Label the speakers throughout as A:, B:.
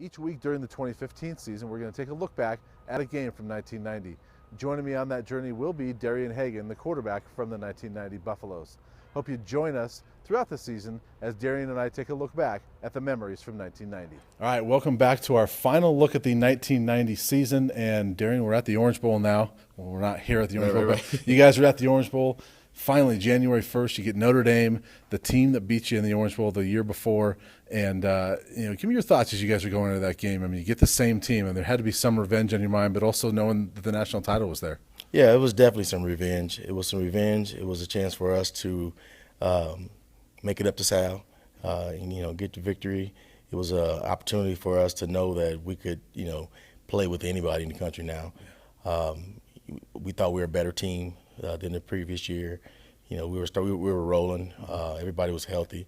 A: Each week during the 2015 season, we're going to take a look back at a game from 1990. Joining me on that journey will be Darian Hagan, the quarterback from the 1990 Buffaloes. Hope you join us throughout the season as Darian and I take a look back at the memories from 1990. All right, welcome back to our final look at the 1990 season. And Darian, we're at the Orange Bowl now. Well, we're not here at the Orange Bowl, but you guys are at the Orange Bowl. Finally, January 1st, you get Notre Dame, the team that beat you in the Orange Bowl the year before. And, give me your thoughts as you guys are going into that game. I mean, you get the same team, and there had to be some revenge on your mind, but also knowing that the national title was there.
B: Yeah, it was definitely some revenge. It was some revenge. It was a chance for us to make it up to Sal, and, get the victory. It was an opportunity for us to know that we could, play with anybody in the country now. We thought we were a better team than the previous year. We were rolling. Everybody was healthy.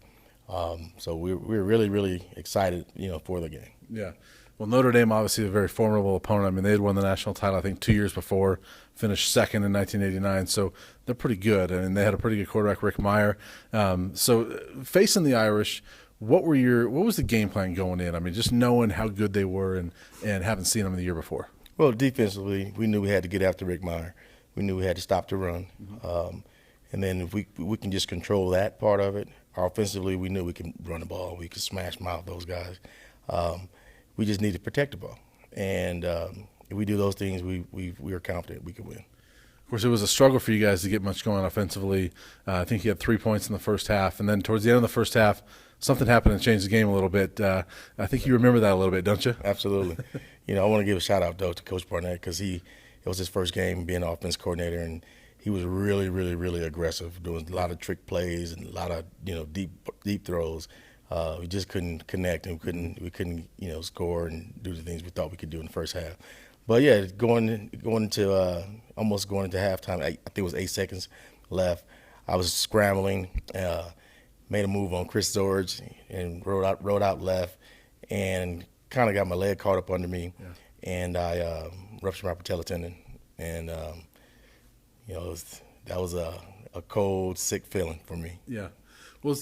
B: So we were really, really excited, for the game.
A: Yeah. Well, Notre Dame, obviously a very formidable opponent. I mean, they had won the national title, I think, 2 years before, finished second in 1989. So they're pretty good. I mean, they had a pretty good quarterback, Rick Meyer. So facing the Irish, what was the game plan going in? I mean, just knowing how good they were and having seen them the year before.
B: Well, defensively, we knew we had to get after Rick Meyer. We knew we had to stop the run. And then if we can just control that part of it, offensively, we knew we could run the ball. We could smash mouth those guys. We just need to protect the ball. And if we do those things, we are confident we could win.
A: Of course, it was a struggle for you guys to get much going offensively. I think you had 3 points in the first half. And then towards the end of the first half, something happened and changed the game a little bit. I think you remember that a little bit, don't you?
B: Absolutely. I want to give a shout-out, though, to Coach Barnett because it was his first game being offense coordinator, and he was really, really, really aggressive, doing a lot of trick plays and a lot of, deep throws. We just couldn't connect, and we couldn't, score and do the things we thought we could do in the first half. But yeah, going into almost going into halftime, I think it was 8 seconds left. I was scrambling, made a move on Chris Zorge and rode out left, and kind of got my leg caught up under me, and I ruptured my patella tendon, and that was a cold, sick feeling for me.
A: Yeah. Well,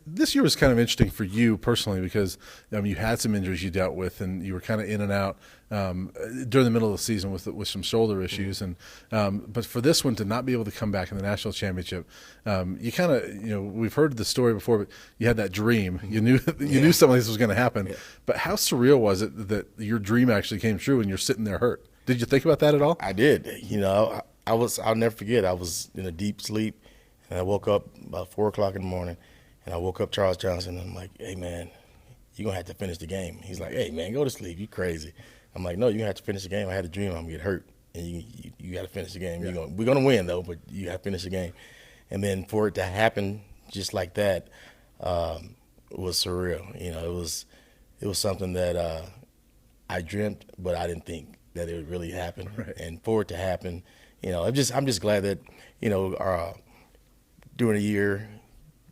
A: this year was kind of interesting for you personally because you had some injuries you dealt with, and you were kind of in and out during the middle of the season with some shoulder issues. And but for this one to not be able to come back in the national championship, you kind of we've heard the story before, but you had that dream. You knew knew something like this was going to happen. Yeah. But how surreal was it that your dream actually came true and you're sitting there hurt? Did you think about that at all?
B: I did. I'll never forget. I was in a deep sleep. And I woke up about 4 o'clock in the morning, and I woke up Charles Johnson. And I'm like, hey, man, you're going to have to finish the game. He's like, hey, man, go to sleep. You crazy. I'm like, no, you're going to have to finish the game. I had a dream I'm going to get hurt, and you got to finish the game. Yeah. We're going to win, though, but you got to finish the game. And then for it to happen just like that was surreal. It was something that I dreamt, but I didn't think that it would really happen.
A: Right. And
B: for it to happen, I'm just glad that, during the year,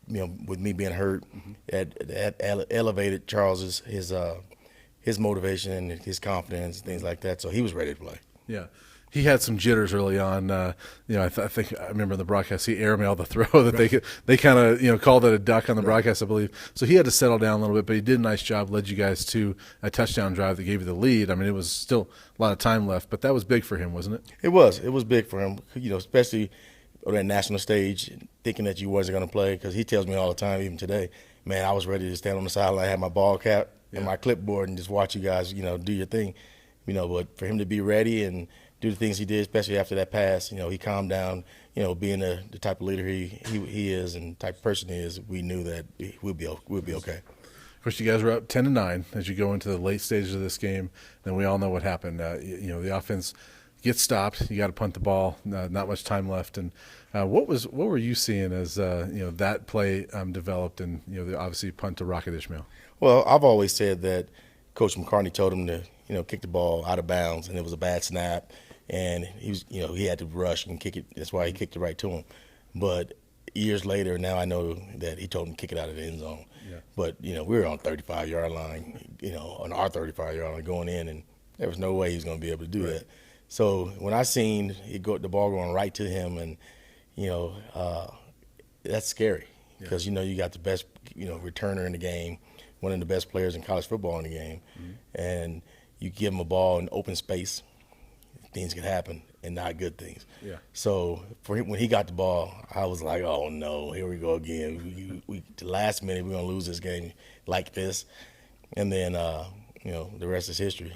B: with me being hurt, that elevated Charles's his motivation and his confidence and things like that. So he was ready to play.
A: Yeah, he had some jitters early on. I think I remember in the broadcast he airmailed the throw that they kind of called it a duck on the broadcast, I believe. So he had to settle down a little bit, but he did a nice job. Led you guys to a touchdown drive that gave you the lead. I mean, it was still a lot of time left, but that was big for him, wasn't it?
B: It was. It was big for him. Especially on that national stage, thinking that you wasn't going to play, because he tells me all the time, even today, man, I was ready to stand on the sideline, have my ball cap and my clipboard and just watch you guys, do your thing. But for him to be ready and do the things he did, especially after that pass, he calmed down, being the type of leader he is and type of person he is, we knew that we'll be okay.
A: Of course, you guys were up 10-9 as you go into the late stages of this game. Then we all know what happened. The offense gets stopped. You got to punt the ball. Not much time left. And what were you seeing as that play developed and obviously punt to Rocket Ishmael?
B: Well, I've always said that Coach McCartney told him to kick the ball out of bounds, and it was a bad snap, and he had to rush and kick it. That's why he kicked it right to him. But years later, now I know that he told him to kick it out of the end zone. Yeah. But we were on 35-yard line, on our 35-yard line going in, and there was no way he was going to be able to do that. So when I seen the ball going right to him, and that's scary because you got the best returner in the game one of the best players in college football in the game, and you give him a ball in open space, things can happen, and not good things.
A: Yeah.
B: So for him, when he got the ball, I was like, oh no, here we go again. The last minute, we're gonna lose this game like this, and then the rest is history.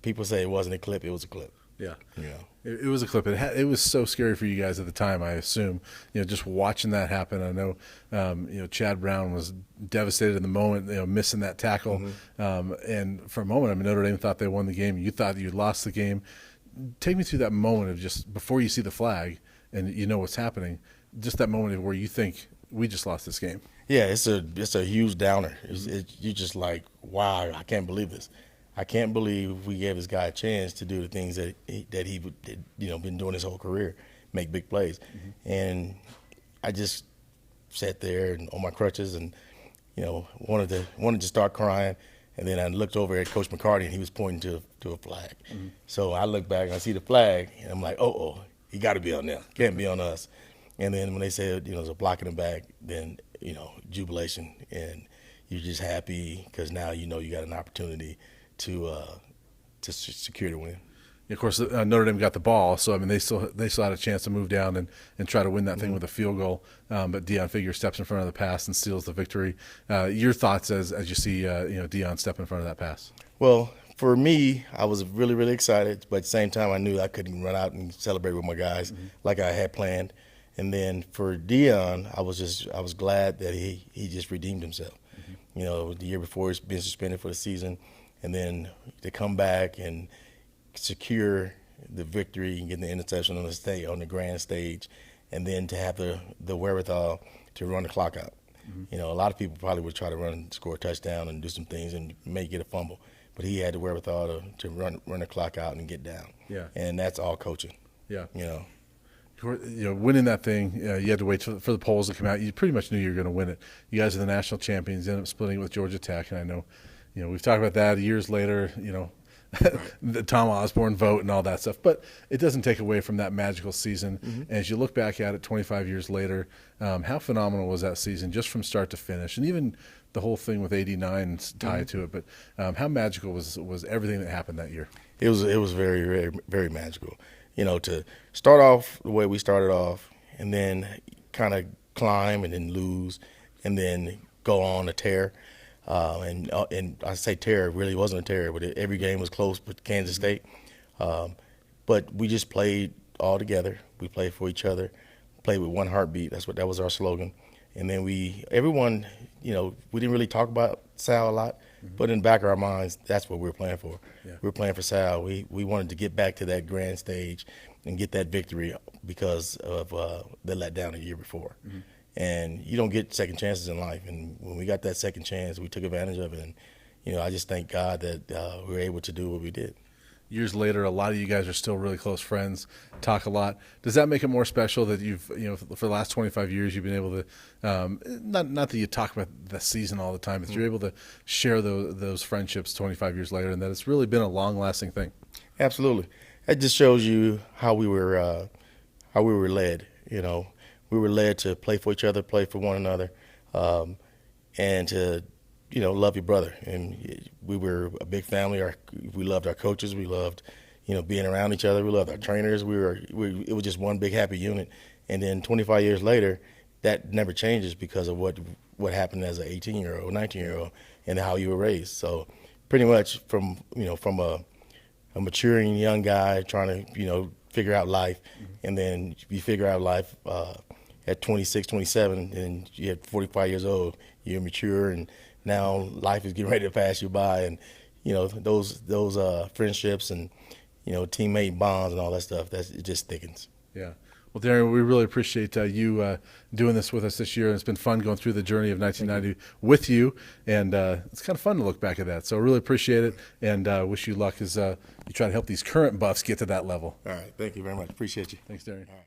B: People say it wasn't a clip, it was a clip.
A: Yeah.
B: Yeah.
A: It was a clip. It was so scary for you guys at the time, I assume. Just watching that happen. I know, Chad Brown was devastated in the moment, missing that tackle. And for a moment, I mean, Notre Dame thought they won the game. You thought you lost the game. Take me through that moment of just before you see the flag and you know what's happening, just that moment of where you think we just lost this game.
B: Yeah, it's a huge downer. You're just like, wow, I can't believe this. I can't believe we gave this guy a chance to do the things that he been doing his whole career, make big plays. And I just sat there and on my crutches and wanted to start crying. And then I looked over at Coach McCarty and he was pointing to a flag. So I look back and I see the flag and I'm like, he got to be on there. Can't be on us. And then when they said there's a block in the back, then jubilation, and you're just happy because now you got an opportunity to secure the win.
A: Of course, Notre Dame got the ball, so I mean they still had a chance to move down and try to win that thing with a field goal. But Deion Figure steps in front of the pass and steals the victory. Your thoughts as you see Deion step in front of that pass?
B: Well, for me, I was really, really excited, but at the same time I knew I couldn't run out and celebrate with my guys like I had planned. And then for Deion, I was glad that he just redeemed himself. The year before he's been suspended for the season, and then to come back and secure the victory and get the interception on the grand stage, and then to have the wherewithal to run the clock out. A lot of people probably would try to score a touchdown and do some things and may get a fumble, but he had the wherewithal to run the clock out and get down.
A: Yeah.
B: And that's all coaching.
A: Yeah. Winning that thing, you had to wait for the polls to come out. You pretty much knew you were going to win it. You guys are the national champions. You ended up splitting it with Georgia Tech, and I know, we've talked about that years later. The Tom Osborne vote and all that stuff, but it doesn't take away from that magical season. And as you look back at it 25 years later, how phenomenal was that season, just from start to finish, and even the whole thing with 89 tied to it. But how magical was everything that happened that year?
B: It was very, very, very magical. To start off the way we started off, and then kind of climb and then lose, and then go on a tear. And I say tear, it really wasn't a tear, but every game was close with Kansas State. But we just played all together. We played for each other, played with one heartbeat. That was our slogan. And then everyone, we didn't really talk about Sal a lot, but in the back of our minds, that's what we were playing for.
A: Yeah.
B: We were playing for Sal. We wanted to get back to that grand stage and get that victory because of the letdown the year before. And you don't get second chances in life. And when we got that second chance, we took advantage of it. And, I just thank God that we were able to do what we did.
A: Years later, a lot of you guys are still really close friends, talk a lot. Does that make it more special that you've, for the last 25 years, you've been able to, not that you talk about the season all the time, but you're able to share those friendships 25 years later, and that it's really been a long-lasting thing?
B: Absolutely. That just shows you how we were led. We were led to play for each other, play for one another, and to love your brother. And we were a big family. We loved our coaches. We loved, being around each other. We loved our trainers. It was just one big happy unit. And then 25 years later, that never changes because of what happened as an 18-year-old, 19-year-old, and how you were raised. So pretty much from a maturing young guy trying to, figure out life, and then you figure out life at 26, 27, and you're 45 years old, you're mature, and now life is getting ready to pass you by, and those friendships and teammate bonds and all that stuff, it just thickens.
A: Yeah. Well, Darian, we really appreciate you doing this with us this year. It's been fun going through the journey of 1990 with you, and it's kind of fun to look back at that. So really appreciate it, and wish you luck as you try to help these current Buffs get to that level.
B: All right. Thank you very much. Appreciate you.
A: Thanks, Darian.
B: All right.